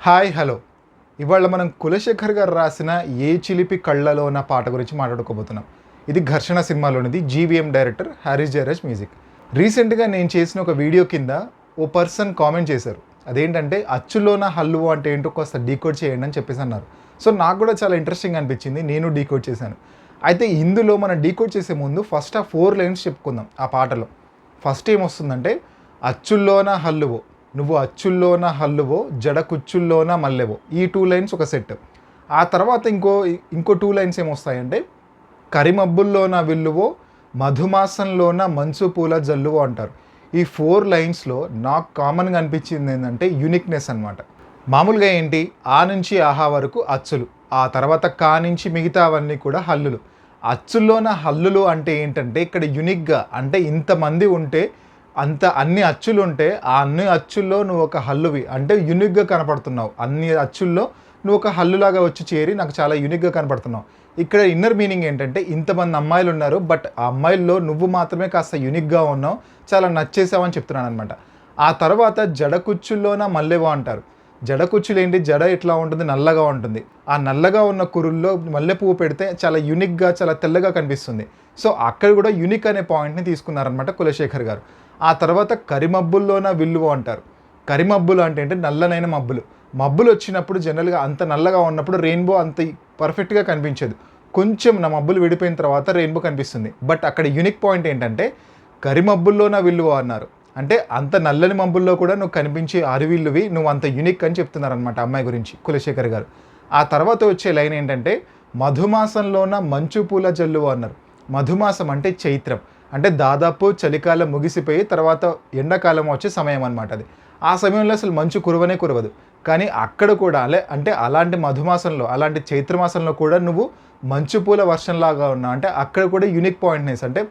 Hi hello. ఇవాళ మనం కులశేఖర్ గారు రాసిన ఏ చిలిపి కళ్ళలో ఉన్న పాట గురించి మాట్లాడుకోబోతున్నాం. ఇది ఘర్షణ సినిమాలోనిది. GVM director Harris Jayaraj music. రీసెంట్గా నేను చేసిన ఒక వీడియో కింద ఓ పర్సన్ కామెంట్ చేశారు. అదేంటంటే అచ్చులోన హల్లువ అంటే ఏంటో కాస్త డీకోడ్ చేయండి అని చెప్పేసి అన్నారు. సో నాకు కూడా చాలా ఇంట్రెస్టింగ్ అనిపించింది. నేను డీకోడ్ చేశాను. అయితే ఇందులో మనం డీకోడ్ చేసే ముందు ఫస్ట్ ఆ 4 లైన్స్ చెప్పుకుందాం. ఆ పాటలో ఫస్ట్ ఏమొస్తుందంటే, అచ్చుల్లోన హల్లువో, నువ్వు అచ్చుల్లోన హల్లువో, జడ కుచ్చుల్లోన మల్లెవో. ఈ 2 లైన్స్ ఒక సెట్. ఆ తర్వాత ఇంకో 2 లైన్స్ ఏమొస్తాయంటే, కరిమబ్బుల్లోన విల్లువో, మధుమాసంలోన మంచు పూల జల్లువో అంటారు. ఈ 4 లైన్స్లో నాకు కామన్గా అనిపించింది ఏంటంటే యూనిక్నెస్ అనమాట. మామూలుగా ఏంటి, ఆ నుంచి ఆహా వరకు అచ్చులు, ఆ తర్వాత కా నుంచి మిగతావన్నీ కూడా హల్లులు. అచ్చుల్లోన హల్లులు అంటే ఏంటంటే, ఇక్కడ యూనిక్గా అంటే ఇంతమంది ఉంటే అన్ని అచ్చులు ఉంటే ఆ అన్ని అచ్చుల్లో నువ్వు ఒక హల్లువి అంటే యూనిక్గా కనపడుతున్నావు. అన్ని అచ్చుల్లో నువ్వు ఒక హల్లులాగా వచ్చి చేరి నాకు చాలా యూనిక్గా కనపడుతున్నావు. ఇక్కడ ఇన్నర్ మీనింగ్ ఏంటంటే, ఇంతమంది అమ్మాయిలు ఉన్నారు, బట్ ఆ అమ్మాయిల్లో నువ్వు మాత్రమే కాస్త యూనిక్గా ఉన్నావు, చాలా నచ్చేసావు అని చెప్తున్నాను అనమాట. ఆ తర్వాత జడ కుచ్చుల్లోన మల్లెవో అంటారు. జడ కుచ్చులు ఏంటి, జడ ఎట్లా ఉంటుంది, నల్లగా ఉంటుంది. ఆ నల్లగా ఉన్న కురుల్లో మల్లె పువ్వు పెడితే చాలా యూనిక్గా, చాలా తెల్లగా కనిపిస్తుంది. సో అక్కడ కూడా యూనిక్ అనే పాయింట్ని తీసుకున్నారనమాట కులశేఖర్ గారు. ఆ తర్వాత కరిమబ్బుల్లోన విల్లువ అంటారు. కరిమబ్బులు అంటే నల్లనైన మబ్బులు. మబ్బులు వచ్చినప్పుడు జనరల్గా అంత నల్లగా ఉన్నప్పుడు రెయిన్బో అంత పర్ఫెక్ట్గా కనిపించదు. కొంచెం నా మబ్బులు విడిపోయిన తర్వాత రెయిన్బో కనిపిస్తుంది. బట్ అక్కడ యూనిక్ పాయింట్ ఏంటంటే, కరిమబ్బుల్లోన విల్లువ అన్నారు. అంటే అంత నల్లని మబ్బుల్లో కూడా నువ్వు కనిపించే అరివిల్లువి, నువ్వు అంత యూనిక్ అని చెప్తున్నారనమాట అమ్మాయి గురించి కులశేఖర్ గారు. ఆ తర్వాత వచ్చే లైన్ ఏంటంటే, మధుమాసంలోన మంచు పూల జల్లువ అన్నారు. మధుమాసం అంటే చైత్రం, అంటే దాదాపు చలికాలం ముగిసిపోయి తర్వాత ఎండాకాలం వచ్చే సమయం అనమాట అది. ఆ సమయంలో అసలు మంచు కురవనే కురవదు. కానీ అక్కడ కూడా అంటే అలాంటి మధుమాసంలో, అలాంటి చైత్రమాసంలో కూడా నువ్వు మంచు పూల వర్షంలాగా ఉన్నావు. అంటే అక్కడ కూడా యూనిక్ పాయింట్నెస్, అంటే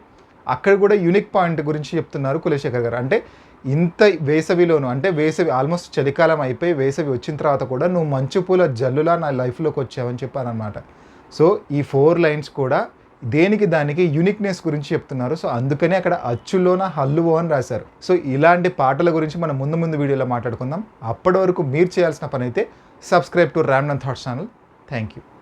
అక్కడ కూడా యూనిక్ పాయింట్ గురించి చెప్తున్నారు కులశేఖర్ గారు. అంటే ఇంత వేసవిలోను, అంటే వేసవి ఆల్మోస్ట్ చలికాలం అయిపోయి వేసవి వచ్చిన తర్వాత కూడా నువ్వు మంచు పూల జల్లులా నా లైఫ్లోకి వచ్చావని చెప్పానమాట. సో ఈ 4 లైన్స్ కూడా దేనికి దానికి యూనిక్నెస్ గురించి చెప్తున్నారు. సో అందుకనే అక్కడ అచ్చుల్లోన హల్లువో అని రాశారు. సో ఇలాంటి పాటల గురించి మనం ముందు వీడియోలో మాట్లాడుకుందాం. అప్పటి వరకు మీరు చేయాల్సిన పని అయితే subscribe to Ramnan thoughts channel. Thank you.